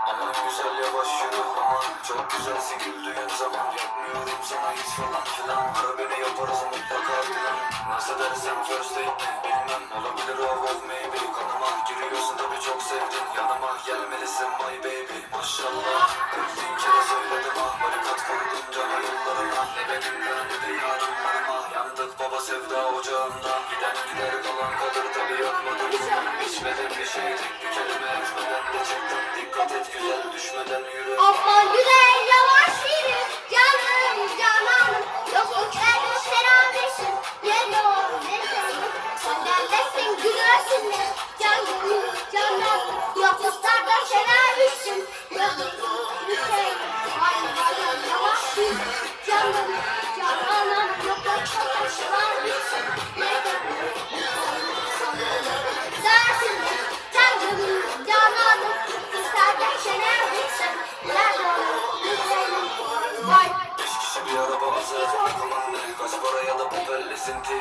Aman güzel yavaş yürü aman. Çok güzelsin güldüğün zaman. Yapmıyorum sana hiç falan filan. Ara beni yaparız mutlaka filan. Nasıl dersen first date mi bilmem. Olabilir of maybe. Kanıma giriyorsun tabi çok sevdin. Yanıma gelmelisin my baby. Maşallah 40 bin kere söyledim ah. Barikat kurdum cana yollarına. Ne benimle ne de yarınlarıma. Yandık baba sevda ocağında. Giden gider kalan kalır tabi yapmadım. İçmedim bir şey tek bir kelime etmeden de çıktım. Dikkat et güzel düşmeden yürü. Aman güzel yavaş yürü canım cananım. Yokluklarda şerabesin. Geliyor neşesin. Senden desin gülersin de. Canım cananım. Yokluklarda şerabesin. Ay bayan yavaş yürü canım cananım. Yokluklarda şerabesin. Dersin de canım cananım. Senden şerabesin. Beş kişi bir araba hazır. Aman ne kaç para ya da bu belli sinti.